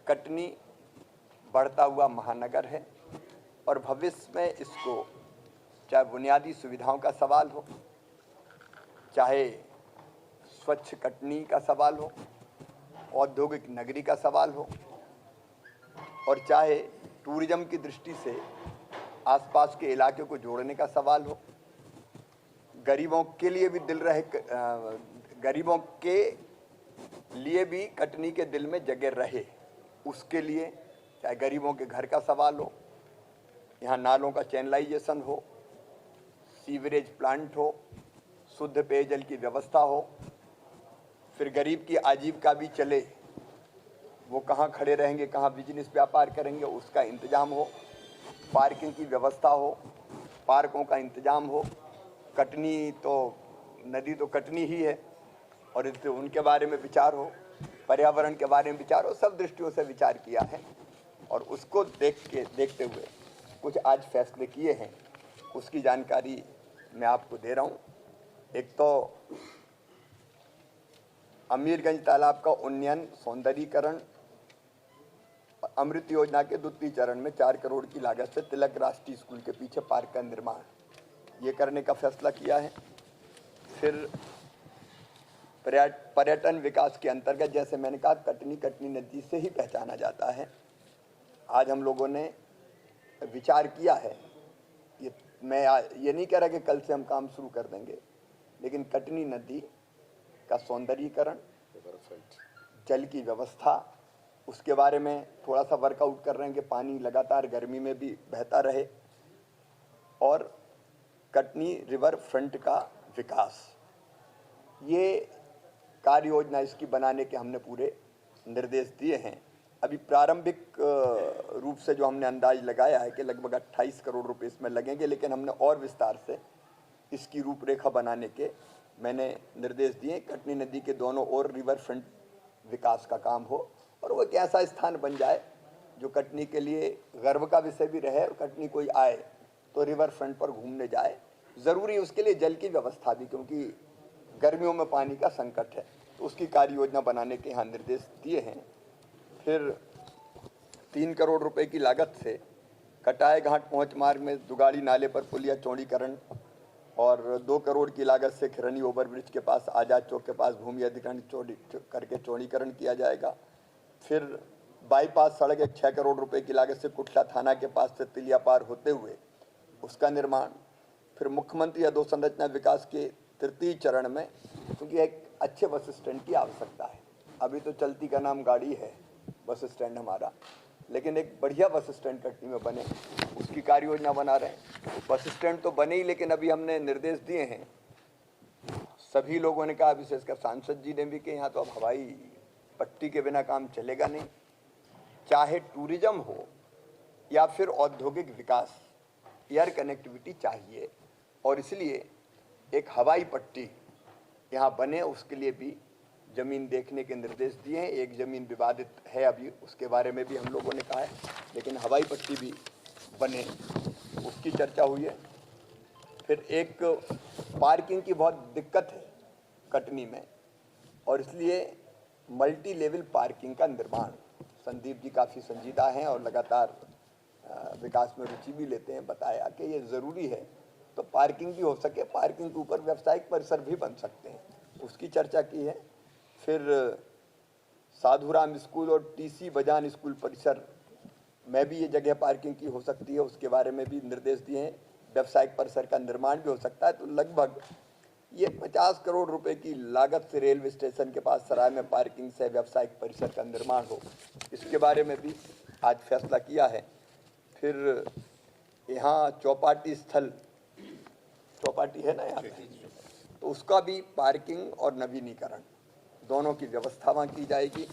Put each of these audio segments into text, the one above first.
कटनी बढ़ता हुआ महानगर है और भविष्य में इसको चाहे बुनियादी सुविधाओं का सवाल हो, चाहे स्वच्छ कटनी का सवाल हो, औद्योगिक नगरी का सवाल हो, और चाहे टूरिज्म की दृष्टि से आसपास के इलाके को जोड़ने का सवाल हो, गरीबों के लिए भी गरीबों के लिए भी कटनी के दिल में जगह रहे, उसके लिए चाहे गरीबों के घर का सवाल हो, यहाँ नालों का चैनलाइजेशन हो, सीवरेज प्लांट हो, शुद्ध पेयजल की व्यवस्था हो, फिर गरीब की आजीविका भी चले, वो कहाँ खड़े रहेंगे, कहाँ बिजनेस व्यापार करेंगे, उसका इंतजाम हो, पार्किंग की व्यवस्था हो, पार्कों का इंतजाम हो। कटनी तो नदी तो कटनी ही है और इससे उनके बारे में विचार हो, पर्यावरण के बारे में विचार हो, सब दृष्टियों से विचार किया है और उसको देखते हुए कुछ आज फैसले किए हैं, उसकी जानकारी मैं आपको दे रहा हूँ। एक तो अमीरगंज तालाब का उन्नयन, सौंदर्यीकरण, अमृत योजना के द्वितीय चरण में 4 करोड़ की लागत से तिलक राष्ट्रीय स्कूल के पीछे पार्क का निर्माण ये करने का फैसला किया है। फिर पर्यटन विकास के अंतर्गत, जैसे मैंने कहा, कटनी नदी से ही पहचाना जाता है। आज हम लोगों ने विचार किया है, मैं ये नहीं कह रहा कि कल से हम काम शुरू कर देंगे, लेकिन कटनी नदी का सौंदर्यीकरण, जल की व्यवस्था, उसके बारे में थोड़ा सा वर्कआउट कर रहे हैं कि पानी लगातार गर्मी में भी बहता रहे, और कटनी रिवर फ्रंट का विकास, ये कार्य योजना इसकी बनाने के हमने पूरे निर्देश दिए हैं। अभी प्रारंभिक रूप से जो हमने अंदाज लगाया है कि लगभग 28 करोड़ रुपए इसमें लगेंगे, लेकिन हमने और विस्तार से इसकी रूपरेखा बनाने के मैंने निर्देश दिए। कटनी नदी के दोनों ओर रिवर फ्रंट विकास का काम हो और वो एक ऐसा स्थान बन जाए जो कटनी के लिए गर्व का विषय भी रहे, और कटनी कोई आए तो रिवर फ्रंट पर घूमने जाए। ज़रूरी उसके लिए जल की व्यवस्था भी, क्योंकि गर्मियों में पानी का संकट है, तो उसकी कार्य योजना बनाने के यहाँ निर्देश दिए हैं। फिर 3 करोड़ रुपए की लागत से कटाए घाट पहुँच मार्ग में दुगाड़ी नाले पर पुलिया चौड़ीकरण, और 2 करोड़ की लागत से खिरनी ओवरब्रिज के पास, आज़ाद चौक के पास भूमि अधिग्रहण करके चौड़ीकरण किया जाएगा। फिर बाईपास सड़क 6 करोड़ रुपए की लागत से कुठला थाना के पास से तिलिया पार होते हुए उसका निर्माण। फिर मुख्यमंत्री अधोसंरचना विकास के तृतीय चरण में, क्योंकि एक अच्छे बस स्टैंड की आवश्यकता है, अभी तो चलती का नाम गाड़ी है बस स्टैंड हमारा, लेकिन एक बढ़िया बस स्टैंड कटनी में बने, उसकी कार्य योजना बना रहे हैं। बस स्टैंड तो बने ही, लेकिन अभी हमने निर्देश दिए हैं, सभी लोगों ने कहा, विशेषकर सांसद जी ने भी, कि यहाँ तो अब हवाई पट्टी के बिना काम चलेगा नहीं, चाहे टूरिज्म हो या फिर औद्योगिक विकास, एयर कनेक्टिविटी चाहिए, और इसलिए एक हवाई पट्टी यहाँ बने, उसके लिए भी ज़मीन देखने के निर्देश दिए हैं। एक ज़मीन विवादित है अभी, उसके बारे में भी हम लोगों ने कहा है, लेकिन हवाई पट्टी भी बने, उसकी चर्चा हुई है। फिर एक पार्किंग की बहुत दिक्कत है कटनी में, और इसलिए मल्टी लेवल पार्किंग का निर्माण, संदीप जी काफ़ी संजीदा हैं और लगातार विकास में रुचि भी लेते हैं, बताया कि ये ज़रूरी है, तो पार्किंग भी हो सके, पार्किंग के ऊपर व्यावसायिक परिसर भी बन सकते हैं, उसकी चर्चा की है। फिर साधुराम स्कूल और टीसी बजान स्कूल परिसर में भी ये जगह पार्किंग की हो सकती है, उसके बारे में भी निर्देश दिए हैं। व्यावसायिक परिसर का निर्माण भी हो सकता है, तो लगभग ये 50 करोड़ रुपए की लागत से रेलवे स्टेशन के पास सराय में पार्किंग से व्यावसायिक परिसर का निर्माण हो, इसके बारे में भी आज फैसला किया है। फिर यहाँ चौपाटी स्थल, चौपाटी है ना यहाँ, तो उसका भी पार्किंग और नवीनीकरण दोनों की व्यवस्था वहाँ की जाएगी,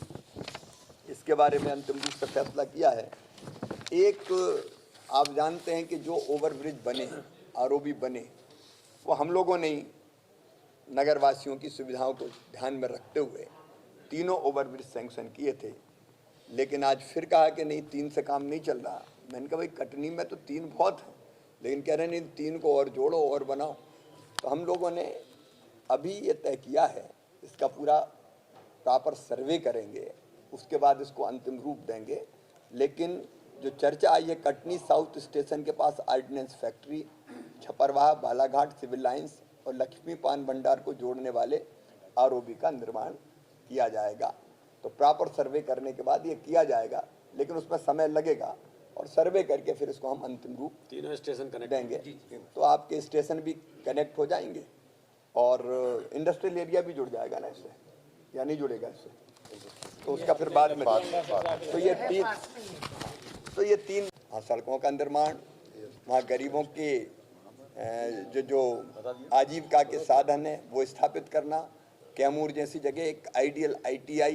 इसके बारे में अंतिम रूप से फैसला किया है। एक आप जानते हैं कि जो ओवरब्रिज बने हैं, आरओबी बने, वो हम लोगों ने नगरवासियों की सुविधाओं को ध्यान में रखते हुए तीनों ओवरब्रिज सैंक्शन किए थे, लेकिन आज फिर कहा कि नहीं, 3 से काम नहीं चल रहा। मैंने कहा भाई कटनी में तो 3 बहुत है, लेकिन कह रहे नहीं, 3 को और जोड़ो और बनाओ। तो हम लोगों ने अभी ये तय किया है, इसका पूरा प्रॉपर सर्वे करेंगे, उसके बाद इसको अंतिम रूप देंगे। लेकिन जो चर्चा आई है, कटनी साउथ स्टेशन के पास ordnance factory, Chhaparwah, Balaghat civil lines और लक्ष्मी पान भंडार को जोड़ने वाले आरओबी का निर्माण किया जाएगा। तो प्रॉपर सर्वे करने के बाद ये किया जाएगा, लेकिन उसमें समय लगेगा और सर्वे करके फिर इसको हम अंतिम रूप तीनों स्टेशन कनेक्ट देंगे। तो आपके स्टेशन भी कनेक्ट हो जाएंगे और इंडस्ट्रियल एरिया भी जुड़ जाएगा ना इससे, या नहीं जुड़ेगा इससे? तो उसका फिर बाद में तो ये तीन सड़कों का निर्माण, वहाँ गरीबों के जो आजीविका के साधन है वो स्थापित करना, कैमूर जैसी जगह एक आइडियल ITI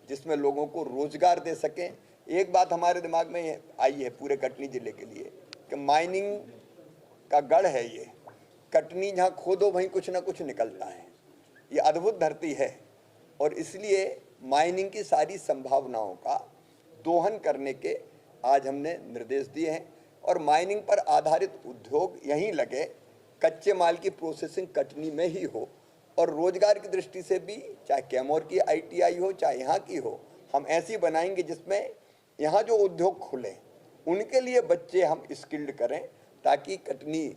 जिसमें लोगों को रोजगार दे सकें। एक बात हमारे दिमाग में आई है पूरे कटनी जिले के लिए कि माइनिंग का गढ़ है ये कटनी, जहाँ खोदो वहीं कुछ ना कुछ निकलता है। ये अद्भुत धरती है और इसलिए माइनिंग की सारी संभावनाओं का दोहन करने के आज हमने निर्देश दिए हैं और माइनिंग पर आधारित उद्योग यहीं लगे, कच्चे माल की प्रोसेसिंग कटनी में ही हो और रोजगार की दृष्टि से भी चाहे कैमूर की ITI हो चाहे यहाँ की हो, हम ऐसी बनाएंगे जिसमें यहाँ जो उद्योग खुले उनके लिए बच्चे हम स्किल्ड करें, ताकि कटनी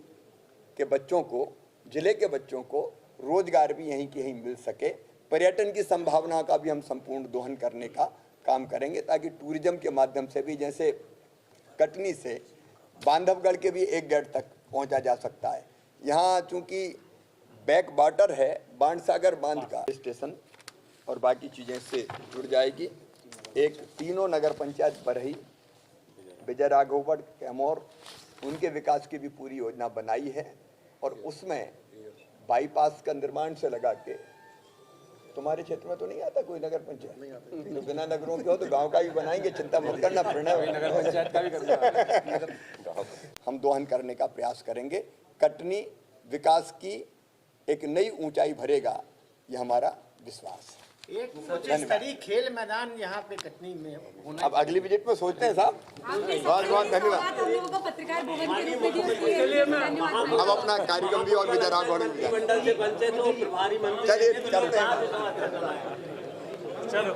के बच्चों को, जिले के बच्चों को रोजगार भी यहीं के यहीं मिल सके। पर्यटन की संभावना का भी हम संपूर्ण दोहन करने का काम करेंगे, ताकि टूरिज्म के माध्यम से भी, जैसे कटनी से बांधवगढ़ के भी एक गेट तक पहुंचा जा सकता है। यहाँ चूंकि बैक वाटर है बाणसागर बांध का स्टेशन और बाकी चीज़ें से जुड़ जाएगी। एक तीनों नगर पंचायत बरही, विजय राघवगढ़, कैमूर, उनके विकास की भी पूरी योजना बनाई है और उसमें बाईपास का निर्माण से लगा के, तुम्हारे क्षेत्र में तो नहीं आता कोई नगर पंचायत? तो बिना नगरों के हो तो गांव का भी बनाएंगे, चिंता मत करना। नगर पंचायत का भी करना हम दोहन करने का प्रयास करेंगे। कटनी विकास की एक नई ऊंचाई भरेगा, ये हमारा विश्वास है। एक उच्च स्तरीय खेल मैदान यहाँ पे कटनी में होना। अब अगली विजिट में सोचते हैं साहब। बहुत बहुत धन्यवाद। अब अपना कार्यक्रम भी और विजय राघव मंडल से पंचायत प्रभारी मंत्री चलिए करते हैं। चलो।